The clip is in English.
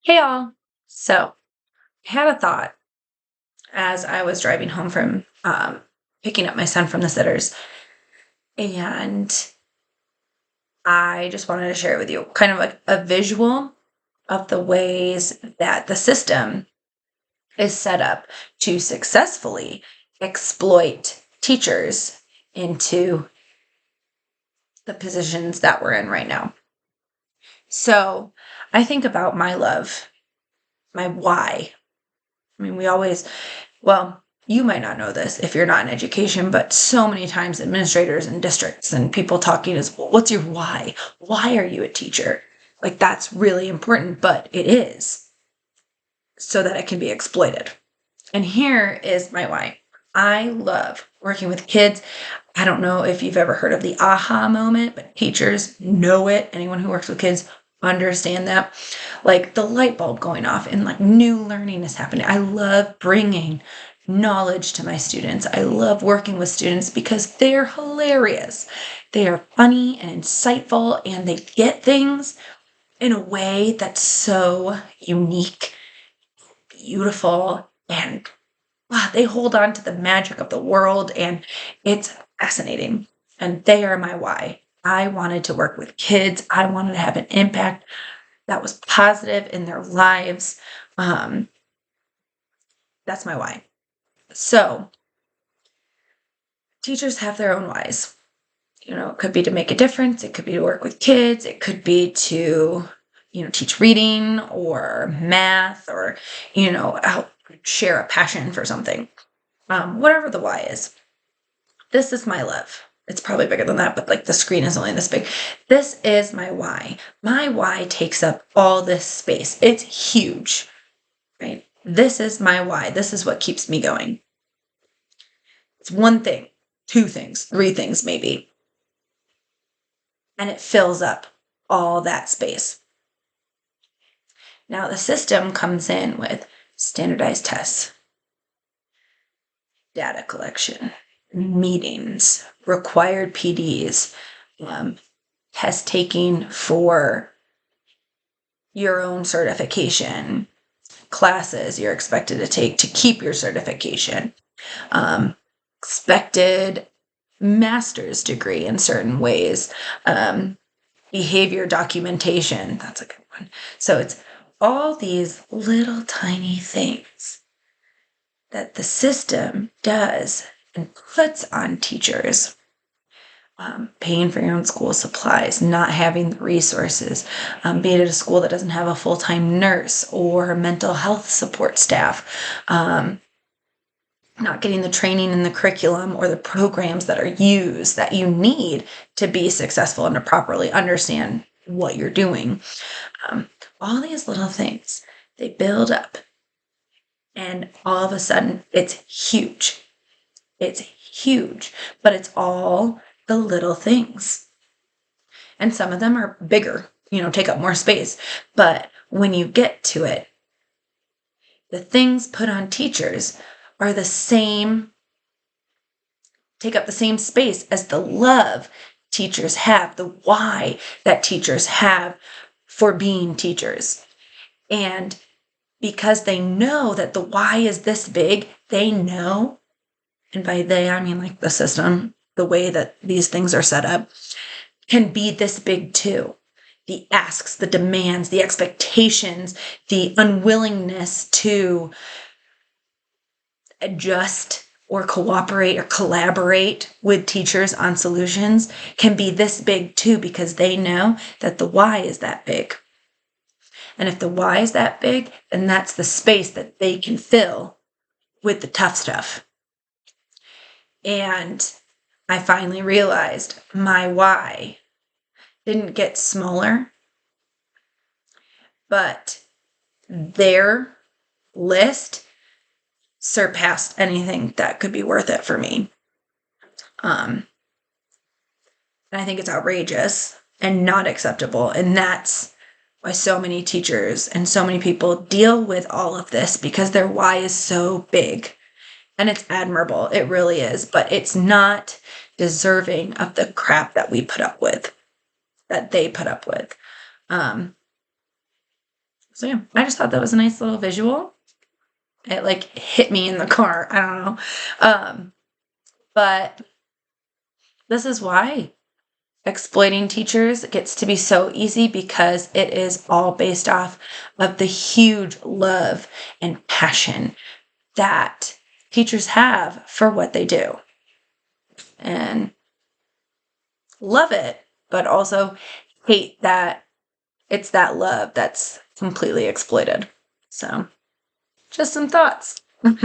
Hey all. So, I had a thought as I was driving home from picking up my son from the sitters, and I just wanted to share with you kind of like a visual of the ways that the system is set up to successfully exploit teachers into the positions that we're in right now. So, I think about my love, my why. I mean, we always Well, you might not know this if you're not in education, but so many times administrators and districts and people talking is, well, what's your why? Why are you a teacher? Like, that's really important, but it is so that it can be exploited. And here is my why. I love working with kids. I don't know if you've ever heard of the aha moment, but teachers know it. Anyone who works with kids understand that. Like the light bulb going off and like new learning is happening. I love bringing knowledge to my students. I love working with students because they're hilarious. They are funny and insightful and they get things in a way that's so unique, beautiful, and wow, they hold on to the magic of the world and it's fascinating. And they are my why. I wanted to work with kids. I wanted to have an impact that was positive in their lives. Um, that's my why. So teachers have their own whys. It could be to make a difference. It could be to work with kids. It could be to, teach reading or math or, help share a passion for something. Whatever the why is. This is my love. It's probably bigger than that, but like the screen is only this big. This is my why. My why takes up all this space. It's huge, right? This is my why. This is what keeps me going. It's one thing, two things, three things maybe. And it fills up all that space. Now the system comes in with standardized tests, data collection, meetings, required PDs, test taking for your own certification, classes you're expected to take to keep your certification, expected master's degree in certain ways, behavior documentation. That's a good one. So it's all these little tiny things that the system does and puts on teachers. Paying for your own school supplies, not having the resources, being at a school that doesn't have a full-time nurse or mental health support staff, not getting the training in the curriculum or the programs that are used that you need to be successful and to properly understand what you're doing. All these little things, they build up and all of a sudden it's huge. It's huge, but it's all the little things. And some of them are bigger, take up more space. But when you get to it, the things put on teachers are the same, take up the same space as the love teachers have, the why that teachers have for being teachers. And because they know that the why is this big, they know, and by they, I mean like the system, the way that these things are set up, can be this big too. The asks, the demands, the expectations, the unwillingness to adjust or cooperate or collaborate with teachers on solutions can be this big too, because they know that the why is that big. And if the why is that big, then that's the space that they can fill with the tough stuff. And I finally realized my why didn't get smaller, but their list surpassed anything that could be worth it for me. And I think it's outrageous and not acceptable. And that's why so many teachers and so many people deal with all of this, because their why is so big. And it's admirable. It really is. But it's not deserving of the crap that we put up with, that they put up with. So yeah, I just thought that was a nice little visual. It like hit me in the car. I don't know. But this is why exploiting teachers gets to be so easy, because it is all based off of the huge love and passion that teachers have for what they do, and love it, but also hate that it's that love that's completely exploited. So, just some thoughts.